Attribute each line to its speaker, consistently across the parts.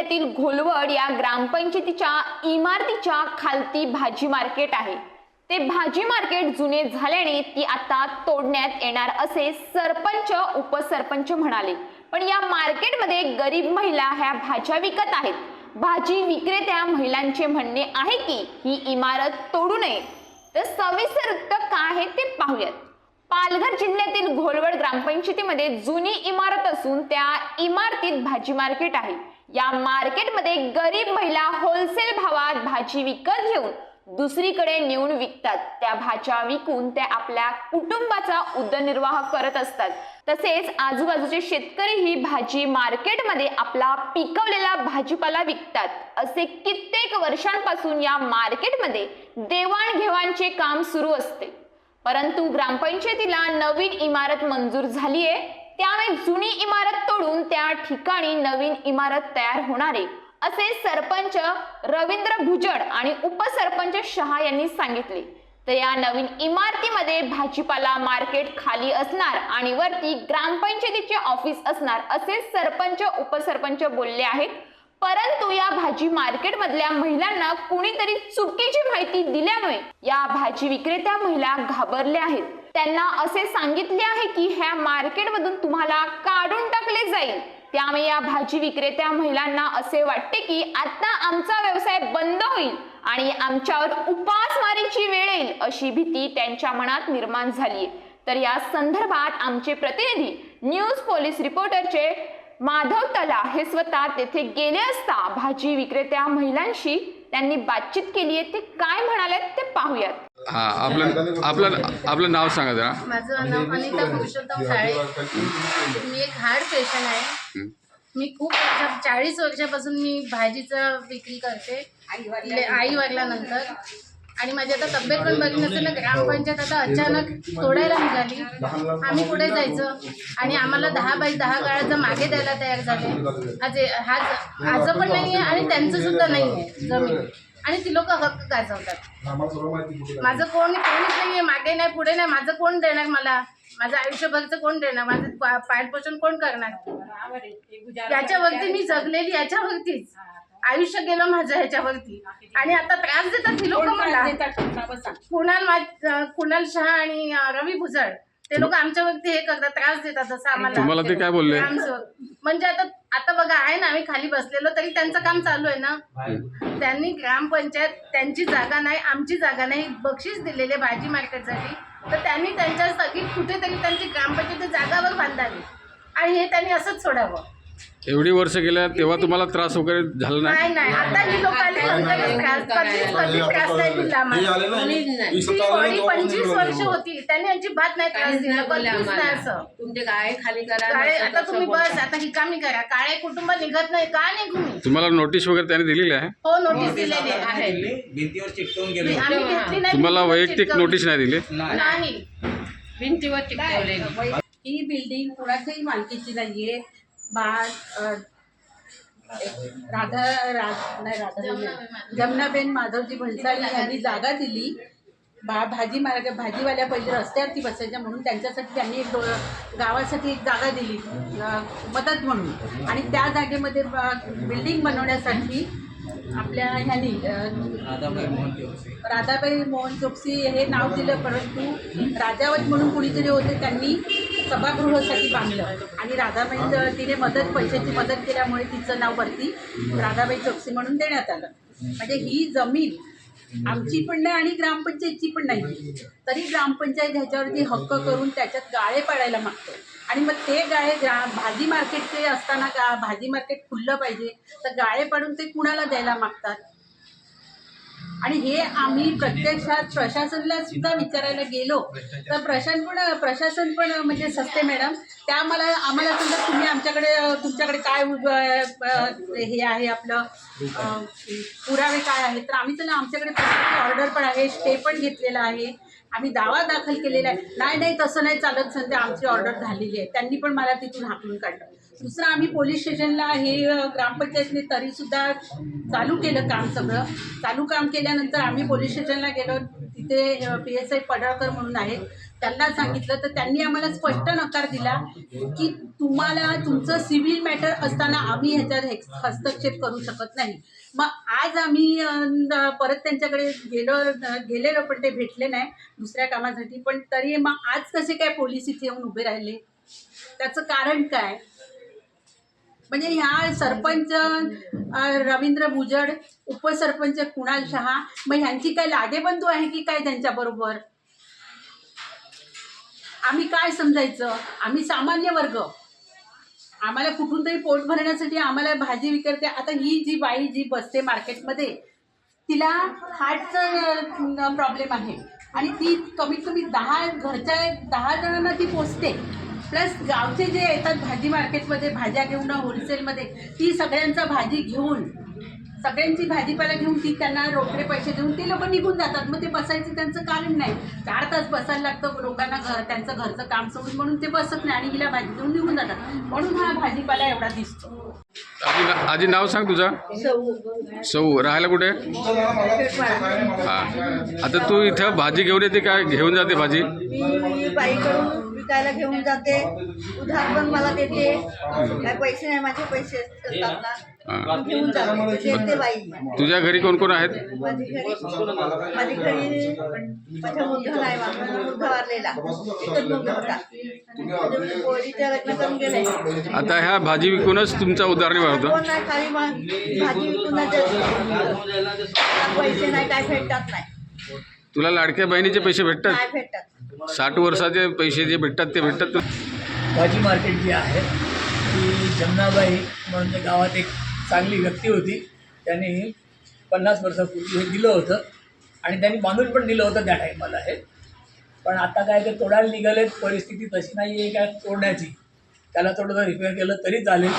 Speaker 1: जिल्ह्यातील घोलवड या ग्रामपंचायतीच्या इमारतीच्या खालती भाजी मार्केट आहे। ते भाजी मार्केट जुने झाल्याने ती आता तोडण्यात येणार असे सरपंच उपसरपंच म्हणाले। पण या मार्केटमध्ये गरीब महिला ह्या भाज्या विकत आहेत। भाजी विक्रेत्या महिलांचे म्हणणे आहे की ही इमारत तोडू नये। तर सविस्तर वृत्त काय आहे ते पाहूयात। पालघर जिल्ह्यातील घोलवड ग्रामपंचायतीमध्ये जुनी इमारत असून त्या इमारतीत भाजी मार्केट आहे। या मार्केटमध्ये गरीब महिला होलसेल भावात भाजी विकत घेऊन दुसरीकडे नेऊन विकतात। त्या भाज्या विकून त्या आपल्या कुटुंबाचा उदरनिर्वाह करत असतात। तसेच आजूबाजूचे शेतकरी ही भाजी मार्केटमध्ये आपला पिकवलेला भाजीपाला विकतात। असे कित्येक वर्षांपासून या मार्केटमध्ये देवाणघेवाणचे काम सुरू असते। परंतु ग्रामपंचायतीला नवीन इमारत मंजूर झाली आहे, त्यामुळे जुनी इमारत तोडून त्या ठिकाणी नवीन इमारत तयार होणार आहे, असे सरपंच रवींद्र भुजड आणि उपसरपंच शहा यांनी सांगितले। तर या नवीन इमारतीमध्ये भाजीपाला मार्केट खाली असणार आणि वरती ग्रामपंचायतीचे ऑफिस असणार, असे सरपंच उपसरपंच बोलले आहेत। परंतु या भाजी मार्केट मधल्या महिलांना कुणीतरी चुकीची माहिती दिल्यामुळे या भाजी विक्रेत्या महिला घाबरल्या आहेत। त्यांना असे सांगितले आहे की ह्या मार्केट मधून तुम्हाला काढून टाकले जाईल। त्यामुळे या भाजी विक्रेत्या महिलांना असे वाटते की आता आमचा व्यवसाय बंद होईल आणि आमच्यावर उपासमारीची वेळ येईल, अशी भीती त्यांच्या मनात निर्माण झाली आहे। तर या संदर्भात आमचे प्रतिनिधी न्यूज पोलीस रिपोर्टरचे माधव तला हे स्वतः तेथे गेले असता भाजी विक्रेत्या महिलांशी त्यांनी बातचीत केली आहे। ते काय म्हणाले ते पाहूयात।
Speaker 2: आपलं नाव सांगा जरा।
Speaker 3: माझं नाव अनिता पुरुषोत्तम साळे। मी एक हार्ट पेशंट आहे। मी खूप 40 वर्षापासून मी भाजीचं विक्री करते आई वारल्यानंतर। आणि माझी आता तब्येत पण बरी नसेल ना, ग्रामपंचायत आता अचानक तोडायला निघाली। आम्ही पुढे जायचं आणि आम्हाला 10 बाय 10 गाळ्याचं मागे द्यायला तयार झाले। आज पण नाही आहे आणि त्यांचं सुद्धा नाही आहे जमीन, आणि ती लोक हक्क गाजवतात। माझं कोणीच नाही आहे, मागे नाही पुढे नाही। माझं कोण देणार मला? माझं आयुष्यभरचं कोण देणार? माझं पालपोषण कोण करणार? याच्यावरती मी जगलेली, याच्यावरतीच आयुष्य गेलं माझं ह्याच्यावरती। आणि आता त्रास देतात ही लोक मला। कुणाल शहा आणि रवी भुजड ते लोक आमच्यावरती हे करतात, त्रास देतात। जसं आम्हाला
Speaker 2: तुम्हाला ते काय बोलले?
Speaker 3: म्हणजे आता बघा आहे ना, आम्ही खाली बसलेलो तरी त्यांचं काम चालू आहे ना। त्यांनी ग्रामपंचायत, त्यांची जागा नाही, आमची जागा नाही, बक्षीस दिलेले भाजी मार्केटसाठी। तर त्यांनी त्यांच्यासाठी कुठेतरी त्यांची ग्रामपंचायत जागावर बांधावी आणि हे त्यांनी असंच सोडावं।
Speaker 2: एवढी वर्ष गेल्या तेव्हा तुम्हाला त्रास वगैरे झाला नाही?
Speaker 3: नाही, आता ही लोक आली त्रास नाही दिला आम्हाला। ती 25 वर्ष होती, त्यांनी अजिबात नाही त्रास दिला। असं तुमचे गाळे खाली करा, आता तुम्ही बस आता ही कामी करा। काळे कुटुंब निघत नाही, का निघू मी?
Speaker 2: तुम्हाला नोटीस वगैरे त्यांनी दिलेली आहे?
Speaker 3: हो, नोटीस दिलेली आहे।
Speaker 4: भिंतीवर चिकटवून गेले।
Speaker 3: आम्ही घेतली नाही।
Speaker 2: तुम्हाला वैयक्तिक नोटीस नाही दिली?
Speaker 3: नाही,
Speaker 5: भिंतीवर चिकटवलेली। ही बिल्डिंग कोणाच्याही मालकीची नाहीये। जमनाबेन माधवजी भन्साळी यांनी जागा दिली। भाजीवाल्या पहिले रस्त्यावरती बसायच्या म्हणून त्यांच्यासाठी त्यांनी गावासाठी एक जागा दिली मदत म्हणून। आणि त्या जागेमध्ये बिल्डिंग बनवण्यासाठी आपल्या ह्यांनी राधाबाई मोहन चोक्सी हे नाव दिलं। परंतु राजावत म्हणून कुणीतरी होते, त्यांनी सभागृहासाठी बांधलं आणि राधाबाई तिने पैशाची मदत केल्यामुळे तिचं नाव वरती राधाबाई चोक्सी म्हणून देण्यात आलं। म्हणजे ही जमीन आमची पण नाही आणि ग्रामपंचायतची पण नाही, तरी ग्रामपंचायत ह्याच्यावरती हक्क करून त्याच्यात गाळे पाडायला मागतो। आणि मग ते गाळे भाजी मार्केटचे असताना भाजी मार्केट खुललं पाहिजे, तर गाळे पाडून ते कुणाला द्यायला मागतात? आणि हे आम्ही प्रत्यक्षात प्रशासनाला सुद्धा विचारायला गेलो तर प्रशासन पण म्हणजे सस्ते मॅडम त्या आम्हाला समजा तुम्ही तुमच्याकडे काय हे आहे आपलं पुरावे काय आहेत, तर आम्ही तर आमच्याकडे ऑर्डर पण आहे, स्टे पण घेतलेला आहे, आम्ही दावा दाखल केलेला आहे। नाही तसं नाही चालत, सध्या आमची ऑर्डर झालेली आहे। त्यांनी पण मला तिथून हाकलून काढलं। दुसरं आम्ही पोलीस स्टेशनला हे ग्रामपंचायतने तरीसुद्धा चालू केलं काम, सगळं चालू काम केल्यानंतर आम्ही पोलीस स्टेशनला गेलो। तिथे PSI पडळकर म्हणून आहेत, त्यांना सांगितलं तर त्यांनी आम्हाला स्पष्ट नकार दिला की तुम्हाला तुमचं सिव्हिल मॅटर असताना आम्ही ह्याच्यात हस्तक्षेप करू शकत नाही. मग आज आम्ही परत त्यांच्याकडे गेलेलो पण ते भेटले नाही दुसऱ्या कामासाठी. पण तरी मग आज कसे काय पोलीस इथे येऊन उभे राहिले, त्याचं कारण काय? म्हणजे ह्या सरपंच रवींद्र भुजड, उपसरपंच कुणाल शहा, मग ह्यांची काय लागेबंधू आहे की काय त्यांच्याबरोबर? आम्ही काय समजायचं? आम्ही सामान्य वर्ग, आम्हाला कुठून तरी पोट भरण्यासाठी आम्हाला भाजी विकते. आता ही जी बाई जी बसते मार्केटमध्ये तिला हार्टचा प्रॉब्लेम आहे आणि ती कमीत कमी 10 जणांना ती पोचते. प्लस गावचे जे येतात भाजी मार्केटमध्ये भाज्या घेऊन होलसेलमध्ये, ती सगळ्यांचा भाजी घेऊन सगळ्यांची भाजीपाला घेऊन ती त्यांना रोकडे पैसे देऊन ते लोक निघून जातात. मग ते बसायचं त्यांचं कारण नाही. 4 तास बसायला लागतं लोकांना, त्यांचं घरचं काम सोडून, म्हणून ते बसत नाही आणि हिला भाजी देऊन निघून जातात. म्हणून हा भाजीपाला एवढा दिसतो.
Speaker 2: आजी नाव सांग तुझं. सौ. राहायला कुठे? हां. आता तू इथं भाजी घेऊन येते काय घेऊन जाते भाजी?
Speaker 4: मी बाईकडून विकायला घेऊन जाते, उधार पण मला देते. काय पैसे नाही, माझे पैसे असतात ना,
Speaker 2: हां.
Speaker 4: घेऊन जाते देते बाई.
Speaker 2: तुझ्या घरी कोण कोण आहेत?
Speaker 4: माझी घरी माझा मुलगा नाही, माझा मुलगा वारलेला, एकच मुलगा होता. माझ्या पोरीच्या लग्न करून गेले.
Speaker 2: आता ह्या भाजी विकूनच तुमचा उदरनिर्वाह होतो?
Speaker 4: कोण नाही, खाली भाजी विकून पैसे नाही, काय भेटतात नाही.
Speaker 2: तुला लाडक्या बहिणीचे पैसे भेटतात?
Speaker 4: नाही भेटतात.
Speaker 2: 60 वर्षाचे पैसे जे भेटतात ते भेटतात?
Speaker 6: भाजी मार्केट जी आहे ती जमनाबाई म्हणून त्या गावात एक चांगली व्यक्ती होती. त्यांनी 50 वर्षापूर्वी हे दिलं होतं आणि त्यांनी बांधून पण दिलं होतं त्या टाईमाला हे. पण आता काय ते तोडायला निघाले, परिस्थिती तशी नाही आहे काय तोडण्याची. त्याला थोडंसं रिपेअर केलं तरी चालेल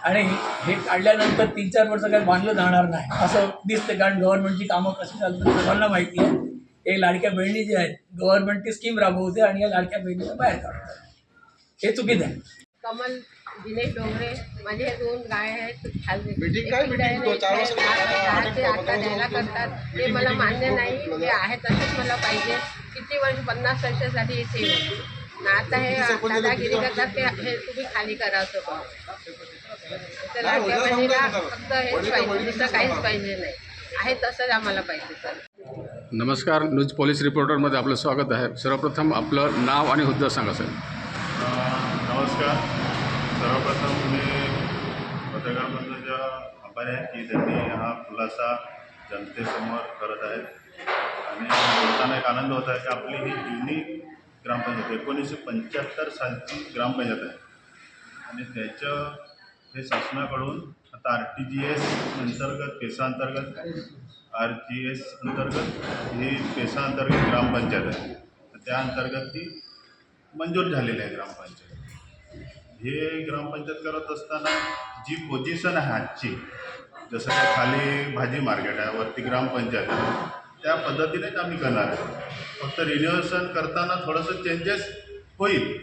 Speaker 6: आणि हे काढल्यानंतर 3-4 वर्ष काही बांधलं जाणार नाही असं दिसतं. कारण गव्हर्नमेंटची कामं कशी चालतात सर्वांना माहिती आहे. हे लाडक्या बहिणी जे आहेत गव्हर्नमेंट ती स्कीम राबवते आणि या लाडक्या बहिणीला बाहेर काढतात, हे चुकीचं आहे.
Speaker 3: कमल दिनेश डोंगरे, माझे हे 2 गाय आहेत. आता द्यायला करतात ते मला मान्य नाही. ते आहे तसंच मला पाहिजे. किती वर्ष 50 वर्षासाठी हे सेव होती. आता हे दादागिरी करतात ते हे तुम्ही खाली करा असं का? त्या लाडक्या बहिणीला फक्त हेच पाहिजे, दुसरं काहीच पाहिजे नाही. आहे तसंच आम्हाला पाहिजे. सर
Speaker 2: नमस्कार, न्यूज पोलीस रिपोर्टरमध्ये आपलं स्वागत आहे. सर्वप्रथम आपलं नाव आणि हुद्दा सांगा सर.
Speaker 7: नमस्कार. सर्वप्रथम मी पत्रकार बंधूंचा आभारी आहे की त्यांनी हा खुलासा जनतेसमोर करत आहेत आणि बोलताना एक आनंद होत आहे की आपली ही जुनी ग्रामपंचायत 1975 सालची ग्रामपंचायत आहे आणि त्याचं हे शासनाकडून आता RTGS अंतर्गत पेसा RGS अंतर्गत ही पेसा अंतर्गत ग्रामपंचायत आहे. त्या अंतर्गत ही मंजूर झालेली आहे ग्रामपंचायत. हे ग्रामपंचायत करत असताना जी पोझिशन आहे आजची, जसं काय खाली भाजी मार्केट आहे, वरती ग्रामपंचायत आहे, त्या पद्धतीनेच आम्ही करणार आहे. फक्त रिन्युएशन करताना थोडंसं चेंजेस होईल,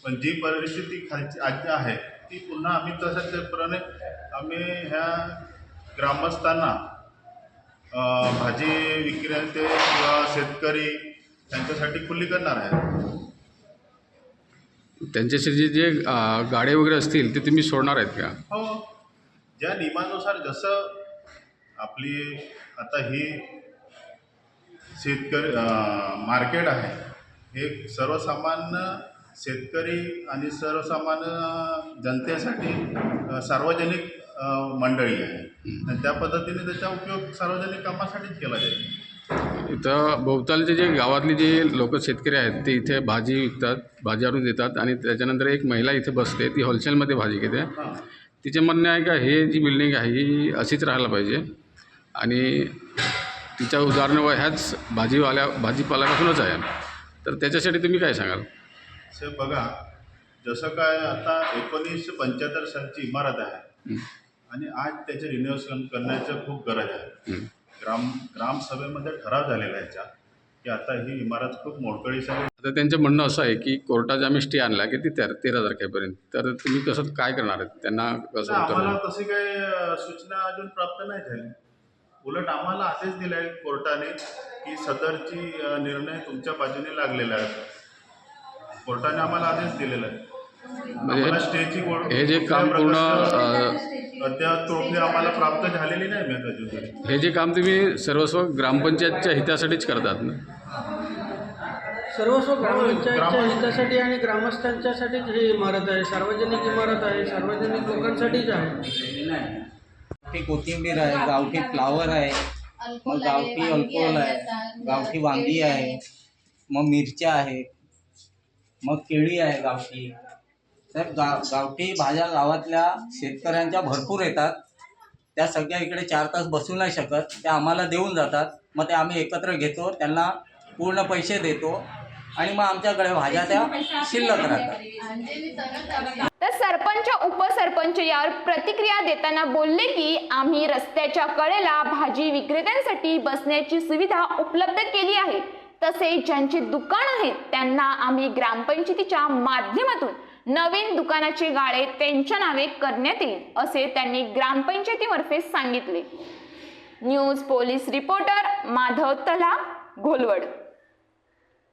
Speaker 7: पण जी परिस्थिती खालची आज आहे ती पुन्हा आम्ही तशाप्रमाणे आम्ही ह्या ग्रामस्थांना भाजी विक्रेते किंवा शेतकरी त्यांच्यासाठी खुली करणार आहे.
Speaker 2: त्यांच्याशी जे गाडे वगैरे असतील ते तुम्ही सोडणार आहेत का?
Speaker 7: हो, ज्या नियमानुसार जसं आपली आता ही शेतकरी मार्केट आहे, हे सर्वसामान्य शेतकरी आणि सर्वसामान्य जनतेसाठी सार्वजनिक मंडळी आहे आणि त्या पद्धतीने त्याचा उपयोग सार्वजनिक कामासाठीच केला जाईल.
Speaker 2: इथं भोवतालचे जे गावातले जे लोक शेतकरी आहेत ते इथे भाजी विकतात, भाजी आणून देतात आणि त्याच्यानंतर एक महिला इथे बसते, ती होलसेलमध्ये भाजी घेते.
Speaker 7: हां,
Speaker 2: तिचे म्हणणे आहे का हे जी बिल्डिंग आहे ही अशीच राहायला पाहिजे आणि तिच्या उदाहरणं ह्याच भाजीपाल्यापासूनच आहे. तर त्याच्यासाठी तुम्ही काय सांगाल?
Speaker 7: से बघा, जसं काय आता 1975 सालची इमारत आहे आणि आज त्याचे रिन्युएशन करण्याचं खूप गरज आहे. ग्रामसभेमध्ये ठराव झालेला आहे याचा की आता ही इमारत खूप मोडकळीस आहे.
Speaker 2: आता त्यांचं म्हणणं असं आहे की कोर्टाचा आम्ही स्टे आणला की ती 13 तारखेपर्यंत. तर तुम्ही कसं काय करणार आहेत त्यांना? कसं
Speaker 7: आम्हाला तशी काही सूचना अजून प्राप्त नाही झाली. उलट आम्हाला आदेश दिला आहे कोर्टाने की सदरची निर्णय तुमच्या बाजूने लागलेला आहे कोर्टाने आम्हाला आदेश दिलेला आहे.
Speaker 2: म्हणजे
Speaker 7: आम्हाला स्टेची
Speaker 2: हे जे काम पूर्ण
Speaker 7: अद्याप ट्रॉफी आम्हाला प्राप्त झालेली नाही अजून.
Speaker 2: हे जे काम तुम्ही सर्वस्व ग्रामपंचायतच्या हितासाठीच करतात ना?
Speaker 8: सर्वस्व ग्रामपंचायतच्या हितासाठी आणि ग्रामस्थांच्यासाठीच ही इमारत आहे. सार्वजनिक इमारत आहे, सार्वजनिक लोकांसाठीच आहे.
Speaker 9: गावठी कोथिंबीर आहे, गावठी फ्लावर आहे, मग गावठी अल्कोहोल आहे, गावठी वांगी आहे, मग मिरच्या आहे, मग केळी आहे गावठी. तर गावठी भाज्या गावातल्या शेतकऱ्यांच्या भरपूर येतात. त्या सगळ्या इकडे 4 तास बसू नाही शकत, त्या आम्हाला देऊन जातात. मग ते आम्ही एकत्र घेतो, त्यांना पूर्ण पैसे देतो आणि मग आमच्याकडे भाज्या त्या शिल्लक राहतात.
Speaker 1: तर सरपंच उपसरपंच यावर प्रतिक्रिया देताना बोलले की आम्ही रस्त्याच्या कडेला भाजी विक्रेत्यांसाठी बसण्याची सुविधा उपलब्ध केली आहे. तसेच ज्यांचे दुकान आहेत त्यांना आम्ही ग्रामपंचायतीच्या माध्यमातून नवीन दुकानाचे गाळे त्यांच्या नावे करण्यात येईल असे त्यांनी ग्रामपंचायतीमार्फे सांगितले. न्यूज पोलीस रिपोर्टर माधव तला, घोलवड.